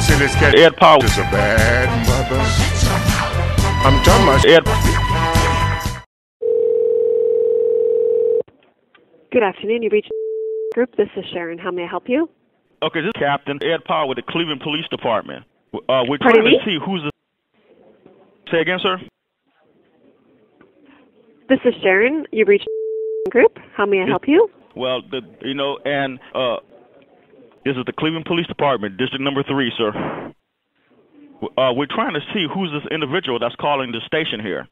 see this cat? Ed Powell is a bad mother. I'm talking about Ed. Good afternoon. You reached group. This is Sharon. How may I help you? Okay, this is Captain Ed Powell with the Cleveland Police Department. We're Pardon trying me? to see who's the... Say again, sir? This is Sharon. You reached group. How may I help you? Well, this is the Cleveland Police Department, District Number 3, sir. We're trying to see who's this individual that's calling the station here.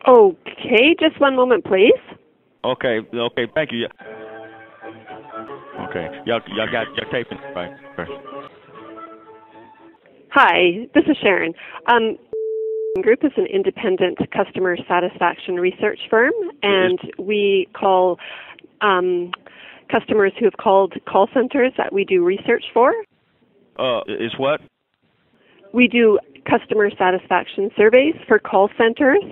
Okay, just one moment, please. Okay, thank you. Okay, y'all got your taping, right? Hi, this is Sharon. Group is an independent customer satisfaction research firm, and we call customers who have called call centers that we do research for. Is what? We do customer satisfaction surveys for call centers.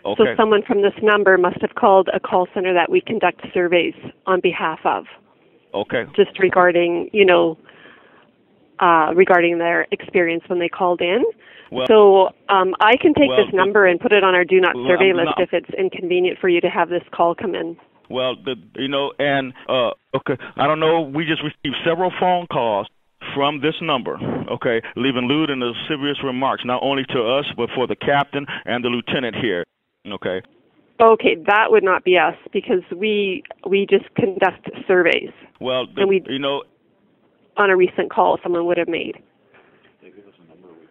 Okay. So someone from this number must have called a call center that we conduct surveys on behalf of. Okay. Just regarding, regarding their experience when they called in. Well, so I can take this number and put it on our do not survey list if it's inconvenient for you to have this call come in. Well, okay, I don't know. We just received several phone calls from this number, okay, leaving lewd and lascivious remarks, not only to us, but for the captain and the lieutenant here, okay? Okay, that would not be us because we just conduct surveys. Well, on a recent call someone would have made.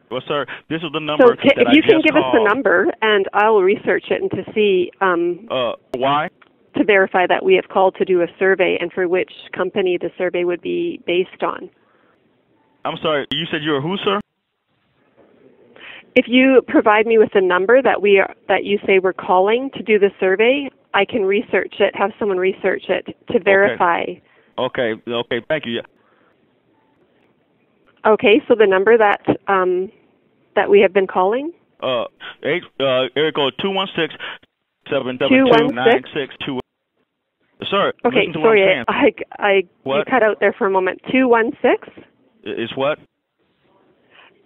Well, sir, this is the number. So if you can give us the number, and I'll research it and to see. Why? To verify that we have called to do a survey and for which company the survey would be based on. I'm sorry. You said you're who, sir? If you provide me with the number that you say we're calling to do the survey, I can research it. Have someone research it to verify. Okay. Thank you. Okay. So the number that we have been calling. Area code 216-772-9628. Sir. Okay. Sorry, you cut out there for a moment. 216. Is what?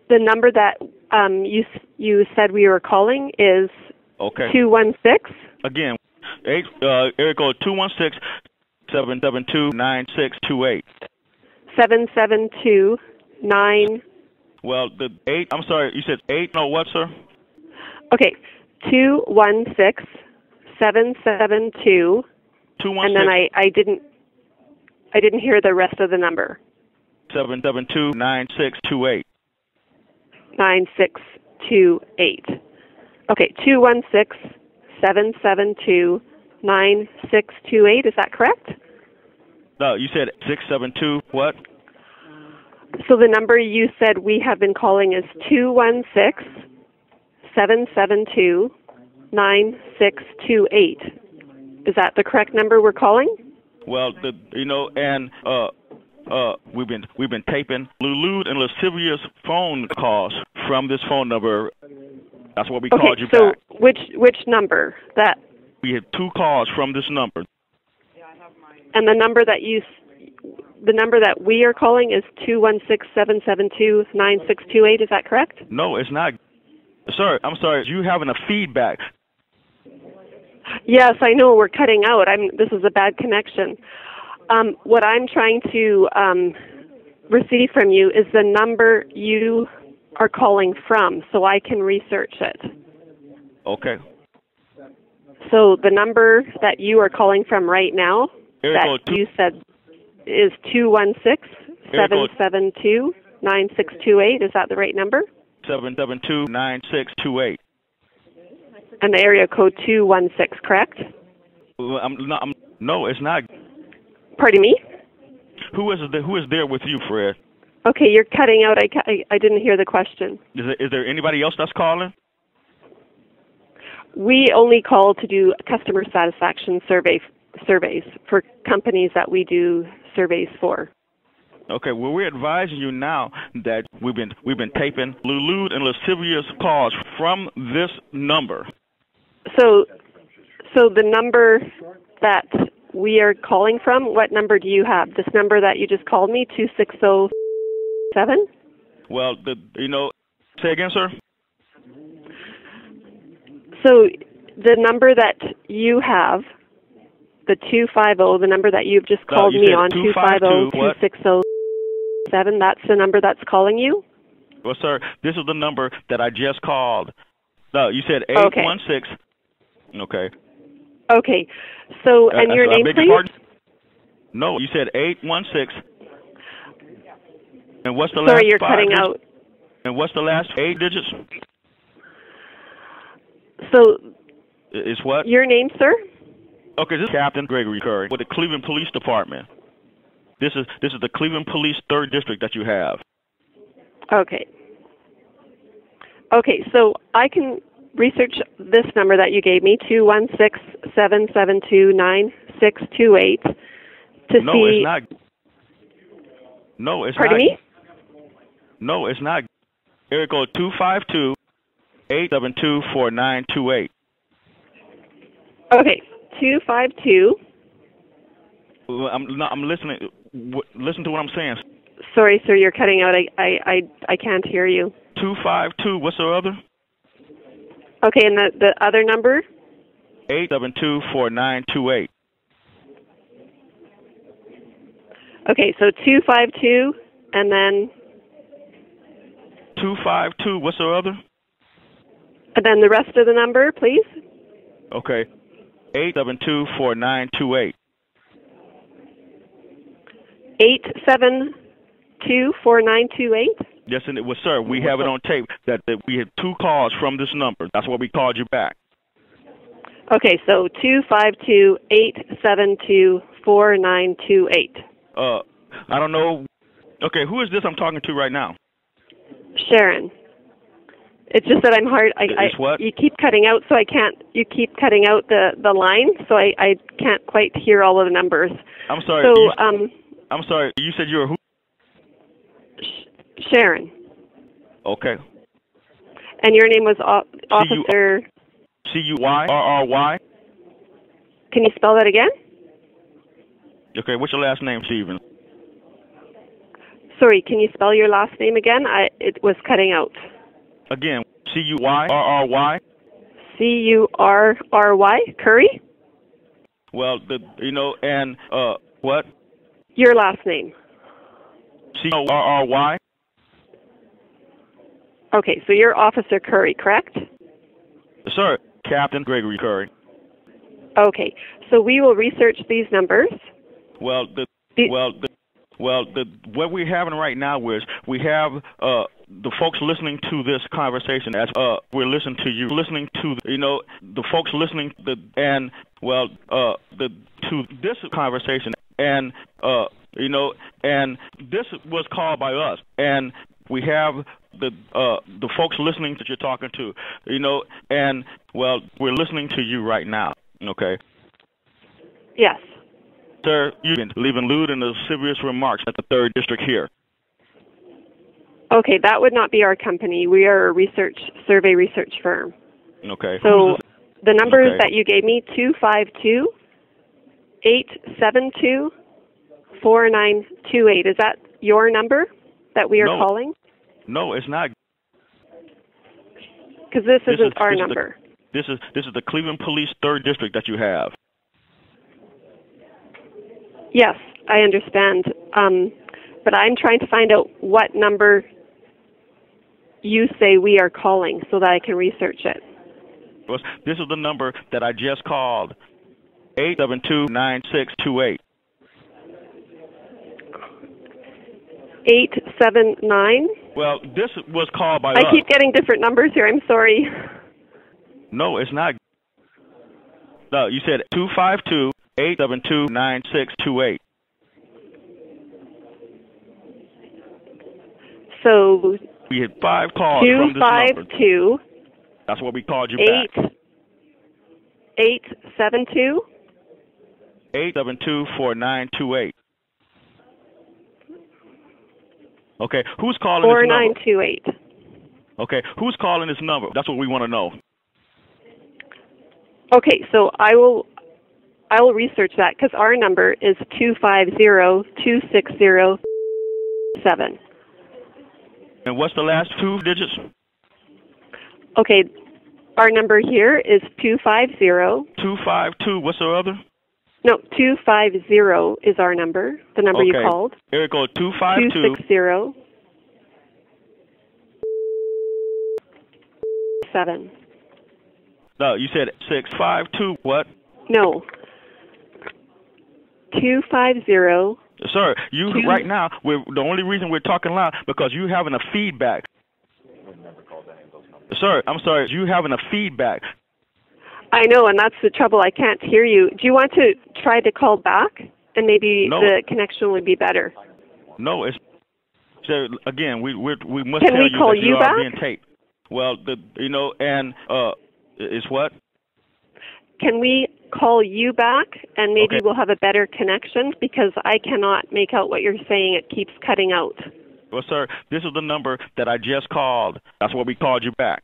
The number that you said we were calling is 216. Again, area code 216-772-9628. 772-9. Well, the 8. I'm sorry. You said 8. No, what, sir? Okay, 216-772. 216. And then I didn't hear the rest of the number. 772-9628. 9628. Okay, 216-772-9628. Is that correct? No, you said 672 what? So the number you said we have been calling is 216-772-9628. Is that the correct number we're calling? Well, we've been taping lewd and lascivious phone calls from this phone number. That's what we called you so back. Which number? That we had 2 calls from this number. And the number that we are calling is 216-772-9628. Is that correct? No, it's not. Sir, I'm sorry. You having a feedback? Yes, I know we're cutting out. This is a bad connection. What I'm trying to receive from you is the number you are calling from, so I can research it. Okay. So the number that you are calling from right now, you said is 216-772-9628. Is that the right number? 772-9628. And the area code 216, correct? No, it's not. Pardon me? Who is there with you, Fred? Okay, you're cutting out. I didn't hear the question. Is there anybody else that's calling? We only call to do customer satisfaction surveys for companies that we do surveys for. Okay, well, we're advising you now that we've been taping lewd and lascivious calls from this number. So the number that we are calling from? What number do you have? This number that you just called me, 2607? Well, say again, sir? So the number that you have, the 250, the number that you've just called me on, 250-2607, that's the number that's calling you? Well, sir, this is the number that I just called. No, you said 816. Okay. Okay. So, and your name, please? Pardon? No, you said 816. And what's the last Sorry, you're five cutting digits? out. And what's the last 8 digits? So, is what? your name, sir? Okay, this is Captain Gregory Curry with the Cleveland Police Department. This is the Cleveland Police 3rd District that you have. Okay. Okay, so I can research this number that you gave me, 216-772-9628, to see... No, it's not. No, it's Pardon not. me? No, it's not. Area code 252-872-4928. Okay, 252... I'm listening. Listen to what I'm saying. Sorry, sir, you're cutting out. I can't hear you. 252. What's the other? Okay, and the other number? 872-4928. Okay, so 252, and then? 252. What's the other? And then the rest of the number, please? Okay. 872-4928. 872-4928? Yes, and it was, sir. We have it on tape that we had 2 calls from this number. That's why we called you back. Okay, so 252-872-4928. I don't know. Okay, who is this I'm talking to right now? Sharon. It's just that I'm hard. What? You keep cutting out, so I can't. You keep cutting out the line, so I can't quite hear all of the numbers. I'm sorry. So I'm sorry. You said you were who? Sharon. Okay. And your name was Officer... C-U-Y-R-R-Y? Can you spell that again? Okay, what's your last name, Stephen? Sorry, can you spell your last name again? It was cutting out. Again, C-U-Y-R-R-Y? C-U-R-R-Y? Curry? Well, and what? Your last name. C-O-R-R-Y? Okay, so you're Officer Curry, correct? Sir, Captain Gregory Curry. Okay, so we will research these numbers. Well, what we're having right now is we have the folks listening to this conversation as we're listening to you, listening to the folks listening to this conversation, and and this was called by us, and we have the folks listening that you're talking to, and we're listening to you right now. Okay. Yes. Sir, you've been leaving lewd and lascivious remarks at the 3rd District here. Okay, that would not be our company. We are a survey research firm. Okay. So the numbers that you gave me, 252-872-4928, is that your number that we are calling? No, it's not. Because this isn't our number. This is the Cleveland Police 3rd District that you have. Yes, I understand. But I'm trying to find out what number you say we are calling so that I can research it. This is the number that I just called, 872-9628. 879? Well, this was called by us. I keep getting different numbers here. I'm sorry. No, it's not. No, you said 252-872-9628. So we had 5 calls from this number. 252. That's what we called you back. 872. 872-4928. Okay, who's calling 4928. this number? Okay, who's calling this number? That's what we want to know. Okay, so I will I will research that because our number is 250-260-7. And what's the last two digits? Okay, our number here is 250. 252. What's the other? No, 250 is our number, the number you called. Here go 252. 260. 7. No, you said 652. What? No. 250. Sir, right now, the only reason we're talking loud because you having a feedback. Sir, I'm sorry, you having a feedback. I know, and that's the trouble. I can't hear you. Do you want to try to call back, and maybe the connection would be better? No, it's. So again, we must Can tell we you call that you you are back? being taped. Well, is what? Can we call you back, and maybe Okay. we'll have a better connection, because I cannot make out what you're saying. It keeps cutting out. Well, sir, this is the number that I just called. That's why we called you back.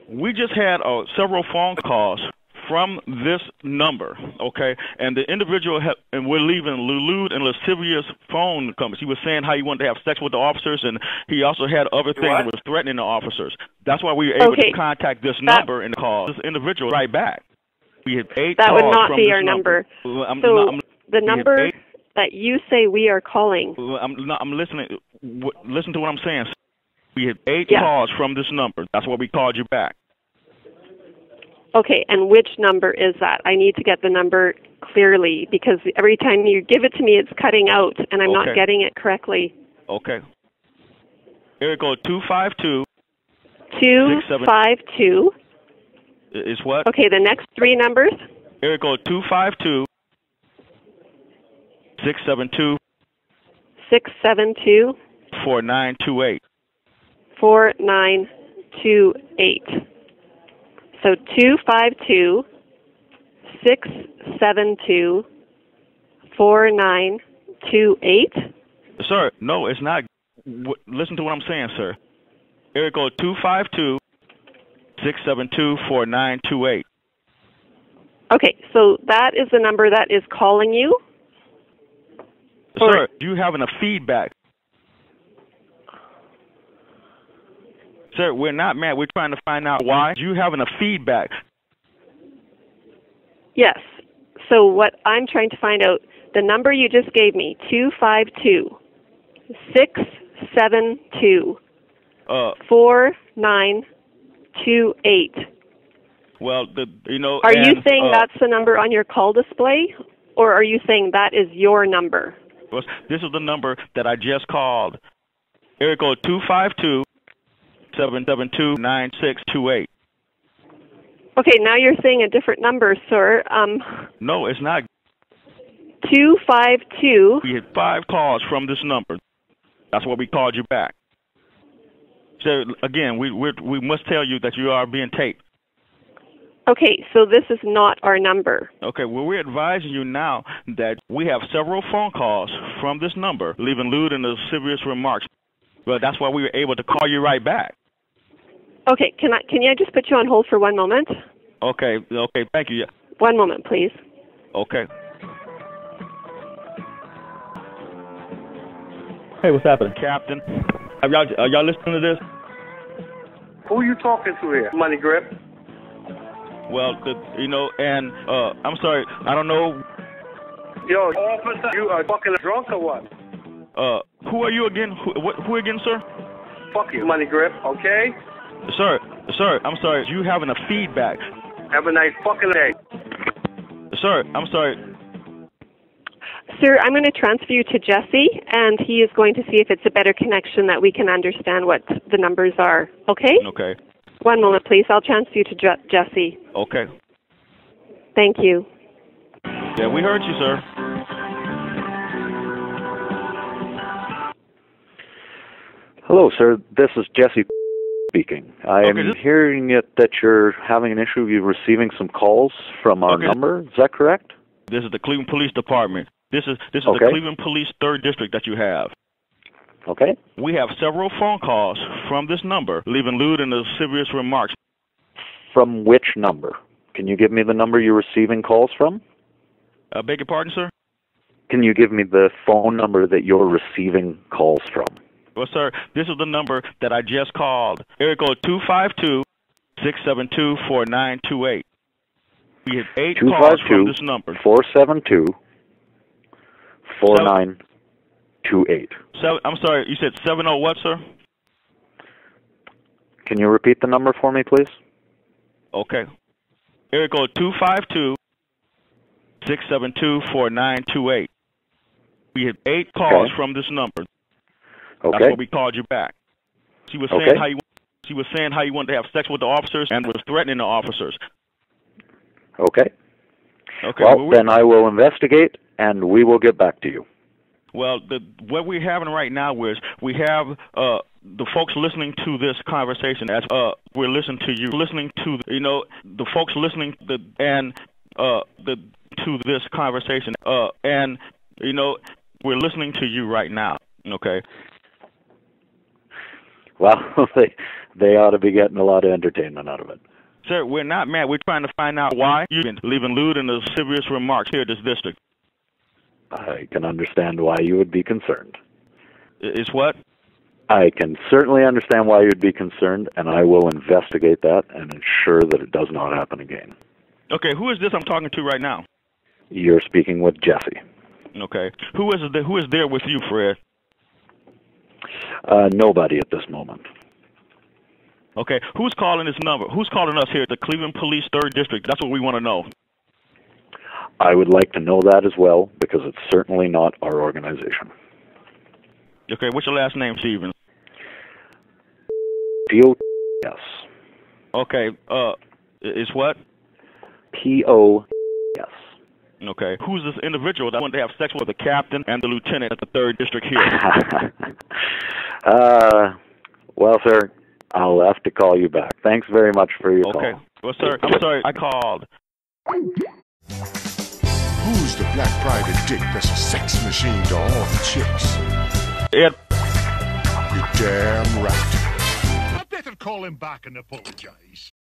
We just had several phone calls from this number, okay? And the individual, and we're leaving lewd and lascivious phone comments. He was saying how he wanted to have sex with the officers, and he also had other things that was threatening the officers. That's why we were able to contact this number and call this individual right back. We had 8 That calls would not from be this our number. I'm The number that you say we are calling. I'm listening. Listen to what I'm saying. We had 8 calls from this number. That's why we called you back. Okay, and which number is that? I need to get the number clearly, because every time you give it to me, it's cutting out, and I'm not getting it correctly. Okay. Here we go. 252. 252. Is what? Okay, the next 3 numbers. Here we go. 252. 672. 672. 4928. 4928. So 252 672 4928. Sir, no, it's not. Listen to what I'm saying, sir. Here we go. 252 672 4928. Okay, so that is the number that is calling you? Sir, you having a feedback. Sir, we're not mad. We're trying to find out why you having a feedback. Yes. So what I'm trying to find out, the number you just gave me, 252 672 4928. Well, Are you saying that's the number on your call display, or are you saying that is your number? This is the number that I just called. Here we go. 252 772 9628. Okay, now you're saying a different number, sir. No, it's not. 252. We had 5 calls from this number. That's why we called you back. So again, we must tell you that you are being taped. Okay, so this is not our number. Okay, well, we're advising you now that we have several phone calls from this number, leaving lewd and lascivious remarks. Well, that's why we were able to call you right back. Okay, can I just put you on hold for one moment? Okay, thank you. One moment, please. Okay. Hey, what's happening? Captain, are y'all listening to this? Who are you talking to here, Money Grip? Well, and I'm sorry, I don't know. Yo, officer, you are fucking drunk or what? Who are you again? Who again, sir? Fuck you, Money Grip, okay? Sir, I'm sorry, you having a feedback. Have a nice fucking day. Sir, I'm sorry. Sir, I'm going to transfer you to Jesse, and he is going to see if it's a better connection that we can understand what the numbers are. Okay? Okay. One moment, please. I'll transfer you to Jesse. Okay. Thank you. Yeah, we heard you, sir. Hello, sir. This is Jesse speaking. I am hearing that you're having an issue. You're receiving some calls from our number. Is that correct? This is the Cleveland Police Department. This is the Cleveland Police 3rd District that you have. Okay. We have several phone calls from this number, leaving lewd and lascivious remarks. From which number? Can you give me the number you're receiving calls from? Beg your pardon, sir? Can you give me the phone number that you're receiving calls from? Well, sir, this is the number that I just called. Area code 252-672-4928. We had 8 calls from this number. 252-472-4928. I'm sorry, you said 70 what, sir? Can you repeat the number for me, please? Okay. Area code 252-672-4928. We had 8 calls from this number. Okay. That's why we called you back. She was saying how you wanted to have sex with the officers and was threatening the officers. Okay. Okay. Well, then I will investigate, and we will get back to you. Well, what we're having right now is we have the folks listening to this conversation as we're listening to you, listening to the folks listening to this conversation, and we're listening to you right now. Okay. Well, they ought to be getting a lot of entertainment out of it. Sir, we're not mad. We're trying to find out why you've been leaving lewd and lascivious remarks here in this district. I can understand why you would be concerned. Is what? I can certainly understand why you'd be concerned, and I will investigate that and ensure that it does not happen again. Okay, who is this I'm talking to right now? You're speaking with Jesse. Okay. Who is there with you, Fred? Nobody at this moment. Okay. Who's calling this number? Who's calling us here at the Cleveland Police 3rd District? That's what we want to know. I would like to know that as well, because it's certainly not our organization. Okay, what's your last name, Stephen? P-O-S. Okay, is what? P-O-S. Okay, who's this individual that wanted to have sex with the captain and the lieutenant at the 3rd District here? Well, sir, I'll have to call you back. Thanks very much for your call. Okay, well, sir, I'm sorry, I called. Who's the black private dick that's a sex machine to all the chicks? Ed. You're damn right. I better call him back and apologize.